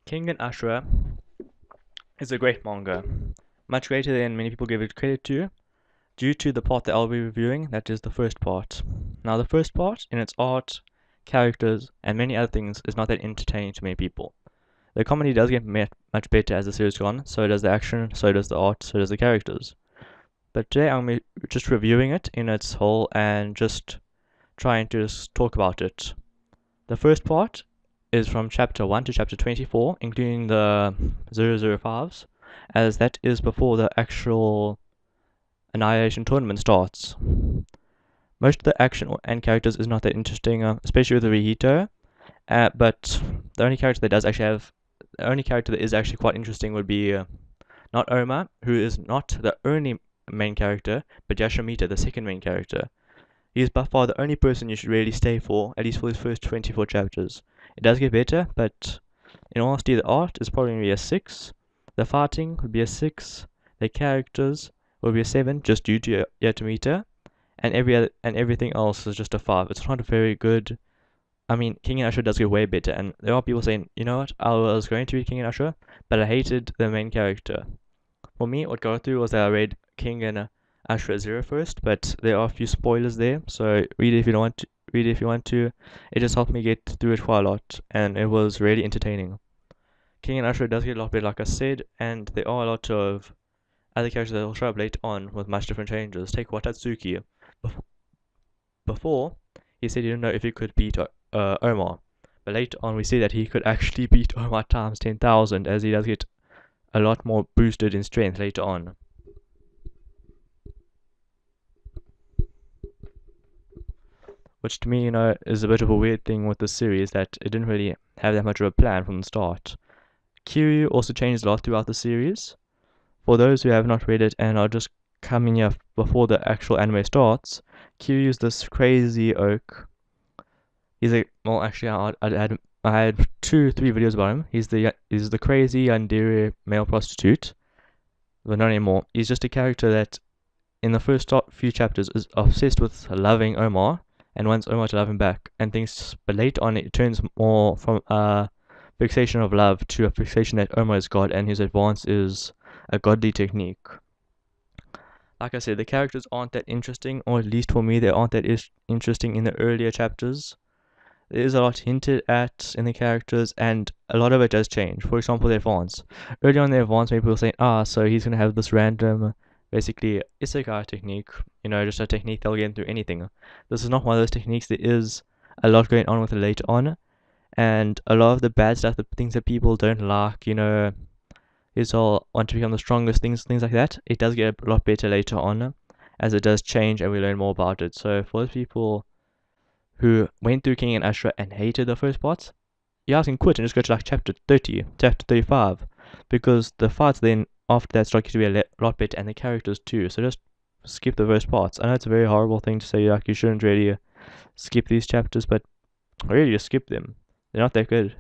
Kengan Ashura is a great manga, much greater than many people give it credit to, due to the part that I'll be reviewing, that is the first part. Now, the first part, in its art, characters, and many other things, is not that entertaining to many people. The comedy does get much better as the series goes on, so does the action, so does the art, so does the characters. But today I'm just reviewing it in its whole and just trying to talk about it. The first part is from chapter 1 to chapter 24, including the 005s, as that is before the actual Annihilation tournament starts. Most of the action and characters is not that interesting, especially with the Rihito, but the only character that is actually quite interesting would be not Ohma, who is not the only main character, but Yamashita, the second main character. He is by far the only person you should really stay for, at least for his first 24 chapters. It does get better, but in all honesty, the art is probably going to be a 6. The fighting would be a 6. The characters will be a 7, just due to Yamashita, and everything else is just a 5. It's not very good. I mean, Kengan Ashura does get way better, and there are people saying, you know what, I was going to read Kengan Ashura, but I hated the main character. For me, what got through was that I read Kengan Ashura 0 first, but there are a few spoilers there, so read it if you don't want to. Read it if you want to. It just helped me get through it quite a lot, and it was really entertaining. Kengan Ashura does get a lot better, like I said, and there are a lot of other characters that will show up later on with much different changes. Take Watatsuki. Before, he said he didn't know if he could beat Ohma, but later on we see that he could actually beat Ohma times 10,000, as he does get a lot more boosted in strength later on. Which to me, is a bit of a weird thing with the series, that it didn't really have that much of a plan from the start. Kiryu also changed a lot throughout the series. For those who have not read it and are just coming here before the actual anime starts, Kiryu's this crazy oak. I had 2-3 videos about him. He's the crazy yandere male prostitute, but not anymore. He's just a character that, in the first few chapters, is obsessed with loving Ohma and wants Ohma to love him back, and thinks. But later on, it turns more from a fixation of love to a fixation that Ohma is God, and his advance is a godly technique. Like I said, the characters aren't that interesting, or at least for me, they aren't that interesting in the earlier chapters. There is a lot hinted at in the characters, and a lot of it does change. For example, the advance. Early on in the advance, people were saying, so he's going to have this random, basically, isekai technique, just a technique that'll get him through anything. This is not one of those techniques. There is a lot going on with it later on, and a lot of the bad stuff, the things that people don't like, his whole want to become the strongest, things like that, it does get a lot better later on, as it does change and we learn more about it. So for those people who went through Kengan Ashura and hated the first parts, you guys can quit and just go to like chapter 30, chapter 35, because the fights then after that start to be a lot better, and the characters too. So just skip the first parts. I know it's a very horrible thing to say, like you shouldn't really skip these chapters, but really just skip them. They're not that good.